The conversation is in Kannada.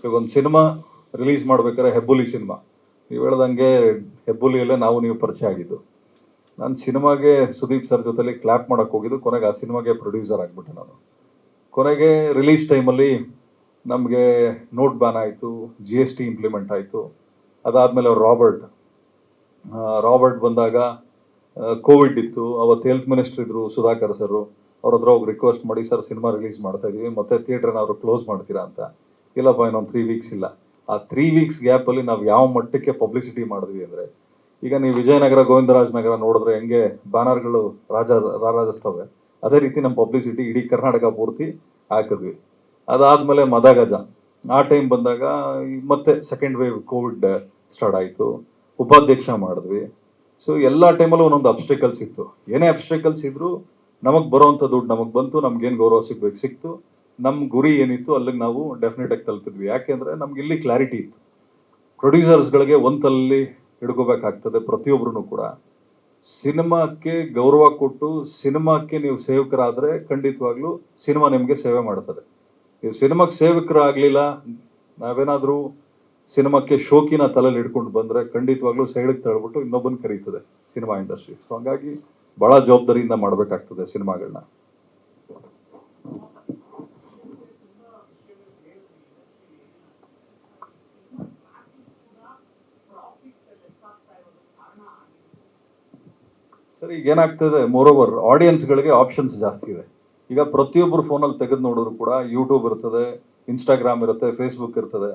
ಈಗ ಒಂದು ಸಿನಿಮಾ ರಿಲೀಸ್ ಮಾಡ್ಬೇಕಾದ್ರೆ ಹೆಬ್ಬುಲಿ ಸಿನಿಮಾ, ನೀವು ಹೇಳ್ದಂಗೆ ಹೆಬ್ಬುಲಿಯಲ್ಲೇ ನಾವು ನೀವು ಪರಿಚಯ ಆಗಿದ್ದು. ನಾನು ಸಿನಿಮಾಗೆ ಸುದೀಪ್ ಸರ್ ಜೊತೆಲಿ ಕ್ಲಾಪ್ ಮಾಡಕ್ಕೆ ಹೋಗಿದ್ದು, ಕೊನೆಗೆ ಆ ಸಿನಿಮಾಗೆ ಪ್ರೊಡ್ಯೂಸರ್ ಆಗಿಬಿಟ್ಟೆ ನಾನು. ಕೊನೆಗೆ ರಿಲೀಸ್ ಟೈಮಲ್ಲಿ ನಮಗೆ ನೋಟ್ ಬ್ಯಾನ್ ಆಯಿತು, GST ಇಂಪ್ಲಿಮೆಂಟ್ ಆಯಿತು. ಅದಾದಮೇಲೆ ಅವ್ರು ರಾಬರ್ಟ್ ಬಂದಾಗ ಕೋವಿಡ್ ಇತ್ತು. ಅವತ್ತು ಹೆಲ್ತ್ ಮಿನಿಸ್ಟರ್ ಇದ್ರು ಸುಧಾಕರ್ ಸರ್. ಅವ್ರ ಹತ್ರ ಹೋಗಿ ರಿಕ್ವೆಸ್ಟ್ ಮಾಡಿ, ಸರ್ ಸಿನಿಮಾ ರಿಲೀಸ್ ಮಾಡ್ತಾ ಇದೀವಿ, ಮತ್ತೆ ಥಿಯೇಟರ್ನ ಅವರು ಕ್ಲೋಸ್ ಮಾಡ್ತೀರಾ ಅಂತ. ಇಲ್ಲಪ್ಪ, ಇನ್ನೊಂದು 3 ವೀಕ್ಸ್ ಇಲ್ಲ. ಆ 3 ವೀಕ್ಸ್ ಗ್ಯಾಪಲ್ಲಿ ನಾವು ಯಾವ ಮಟ್ಟಕ್ಕೆ ಪಬ್ಲಿಸಿಟಿ ಮಾಡಿದ್ವಿ ಅಂದರೆ, ಈಗ ನೀವು ವಿಜಯನಗರ, ಗೋವಿಂದರಾಜ ನಗರ ನೋಡಿದ್ರೆ ಹೆಂಗೆ ಬ್ಯಾನರ್ಗಳು ರಾರಾಜಿಸ್ತವೆ, ಅದೇ ರೀತಿ ನಮ್ಮ ಪಬ್ಲಿಸಿಟಿ ಇಡೀ ಕರ್ನಾಟಕ ಪೂರ್ತಿ ಹಾಕಿದ್ವಿ. ಅದಾದಮೇಲೆ ಮದಗಜ ಆ ಟೈಮ್ ಬಂದಾಗ ಮತ್ತೆ ಸೆಕೆಂಡ್ ವೇವ್ ಕೋವಿಡ್ ಸ್ಟಾರ್ಟ್ ಆಯಿತು. ಉಪಾಧ್ಯಕ್ಷ ಮಾಡಿದ್ವಿ. ಸೊ ಎಲ್ಲ ಟೈಮಲ್ಲೂ ಒಂದೊಂದು ಅಬ್ಸ್ಟೆಕಲ್ಸ್ ಇತ್ತು. ಏನೇ ಅಬ್ಸ್ಟೆಕಲ್ಸ್ ಇದ್ರು ನಮಗೆ ಬರೋವಂಥ ದುಡ್ಡು ನಮಗೆ ಬಂತು, ನಮ್ಗೇನು ಗೌರವ ಸಿಗ್ಬೇಕು ಸಿಕ್ತು. ನಮ್ಮ ಗುರಿ ಏನಿತ್ತು ಅಲ್ಲಿಗೆ ನಾವು ಡೆಫಿನೆಟ್ ಆಗಿ ತಲುಪಿದ್ವಿ. ಯಾಕೆಂದರೆ ನಮ್ಗೆ ಇಲ್ಲಿ ಕ್ಲಾರಿಟಿ ಇತ್ತು. ಪ್ರೊಡ್ಯೂಸರ್ಸ್ಗಳಿಗೆ ಒಂತಲ್ಲಿ ಹಿಡ್ಕೋಬೇಕಾಗ್ತದೆ ಪ್ರತಿಯೊಬ್ಬರೂ ಕೂಡ. ಸಿನಿಮಾಕ್ಕೆ ಗೌರವ ಕೊಟ್ಟು ಸಿನಿಮಾಕ್ಕೆ ನೀವು ಸೇವಕರಾದರೆ ಖಂಡಿತವಾಗ್ಲೂ ಸಿನಿಮಾ ನಿಮಗೆ ಸೇವೆ ಮಾಡ್ತದೆ. ನೀವು ಸಿನಿಮಾಕ್ಕೆ ಸೇವಕರಾಗಲಿಲ್ಲ, ನಾವೇನಾದರೂ ಸಿನಿಮಾಕ್ಕೆ ಶೋಕಿನ ತಲೆಯಲ್ಲಿ ಹಿಡ್ಕೊಂಡು ಬಂದರೆ ಖಂಡಿತವಾಗ್ಲೂ ಸೈಡಿಗೆ ತಳ್ಬಿಟ್ಟು ಇನ್ನೊಬ್ಬನ ಕರೀತದೆ ಸಿನಿಮಾ ಇಂಡಸ್ಟ್ರಿ. ಸೊ ಹಾಗಾಗಿ ಭಾಳ ಜವಾಬ್ದಾರಿಯಿಂದ ಮಾಡಬೇಕಾಗ್ತದೆ ಸಿನಿಮಾಗಳನ್ನ. ಸರ್, ಈಗ ಏನಾಗ್ತದೆ, ಮೋರೋವರ್ ಆಡಿಯನ್ಸ್ಗಳಿಗೆ ಆಪ್ಷನ್ಸ್ ಜಾಸ್ತಿ ಇದೆ. ಈಗ ಪ್ರತಿಯೊಬ್ಬರು ಫೋನಲ್ಲಿ ತೆಗೆದು ನೋಡಿದ್ರು ಕೂಡ ಯೂಟ್ಯೂಬ್ ಇರ್ತದೆ, ಇನ್ಸ್ಟಾಗ್ರಾಮ್ ಇರುತ್ತೆ, ಫೇಸ್ಬುಕ್ ಇರ್ತದೆ.